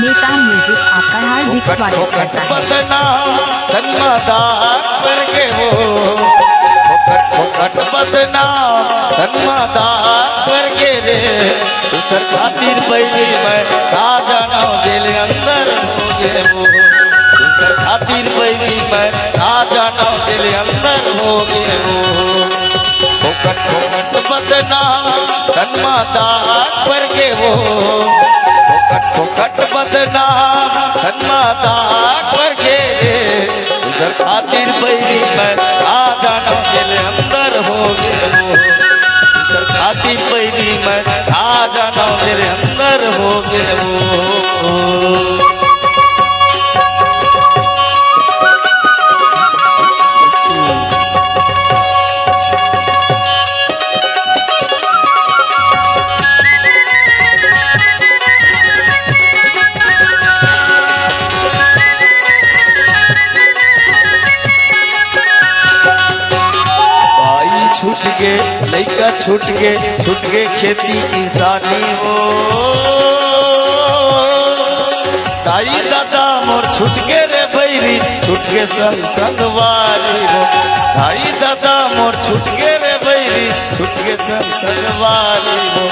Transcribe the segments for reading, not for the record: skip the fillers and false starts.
नेता म्यूजिक आपका हार्दिक स्वागत करता है। बदनाम धन्मादार करके वो फोकट बदनाम धन्मादार करके रे उसर खातिर पहली मैं का जाना जेल अंदर हो गए वो उसर खातिर पहली मैं का जाना जेल अंदर हो गए वो फोकट बदनाम धन्मादार करके वो फोकट बदनाम धन्मादार करके उधर खातिर पहली मैं आ जाना जेल अंदर हो गए वो उधर खातिर पहली मैं आ जाना जेल अंदर हो गए वो। छूट के लइका छूट के खेती किसानी हो ताई दादा मोर छूट के रे बैरी छूट के संग संगवारी हो ताई दादा मोर छूट के रे बैरी छूट के संग संगवारी हो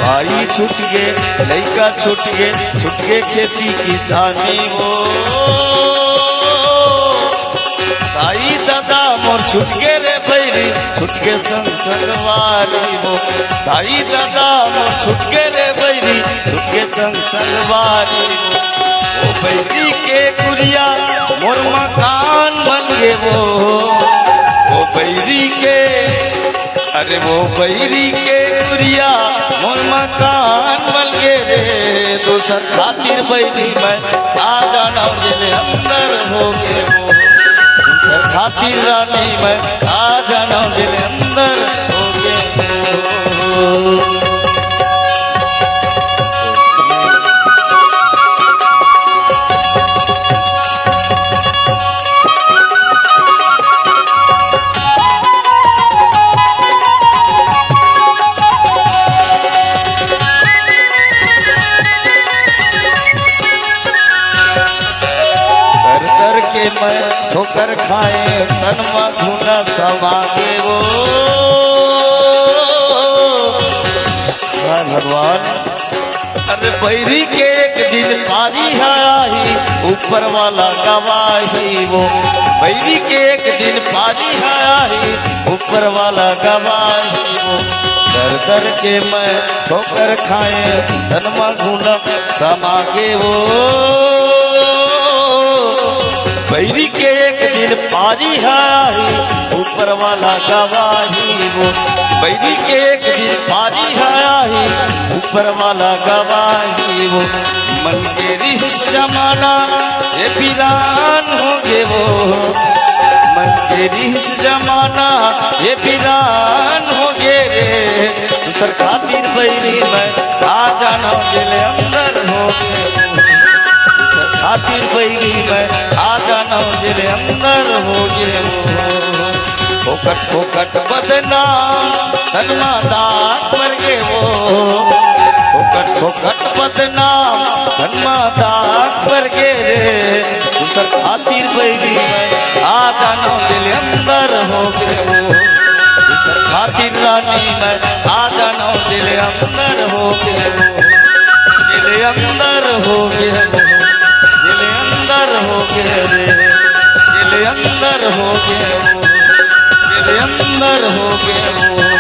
भाई छूट के लइका छूट के खेती किसानी हो ताई दादा मोर छूट के रे बैरी छूट के संग संगवारी हो ताई दादा मोर छूट के रे बैरी छूट के संग संगवारी हो बैरी के कुरिया मोर मकान बन गे वो बैरी के अरे वो बैरी के कुरिया मोर मकान बन गे रे दूसर खातिर बैरी मैं आ जाना जेल अंदर हो गे वो खातिर रानी मैं आ जाना दिल अंदर हो गए। के मैं ठोकर खाए तनमा धुना समागे वो भगवान अरे बैरी के एक दिन पारी आई ऊपर वाला गवाही वो बैरी के एक दिन पारी आई ऊपर वाला गवाही वो दर के मैं ठोकर खाए तनमा धुना समागे वो बैरी के एक दिन पारी आई ऊपर वाला गवाही वो बैरी के एक दिन पारी आई ऊपर वाला गवाही वो मन के रिश्त जमाना ये वीरान हो गे वो मन के रिश्त जमाना ये वीरान हो गे रे दूसर खातिर बैरी मैं आ जाना जेल अंदर हो गे खातिर बैरी मैं आ जाना जेल अंदर हो गए वो फोकट बदनाम धन्मादार कर गे वो फोकट बदनाम धन्मादार कर गे रे दूसर खातिर बैरी मैं आ जाना जेल अंदर हो गए वो दूसर खातिर रानी मैं आ जाना जेल अंदर हो गए वो जेल अंदर हो गए वो अंदर हो गए रे दिल अंदर हो गए वो दिल अंदर हो गए वो।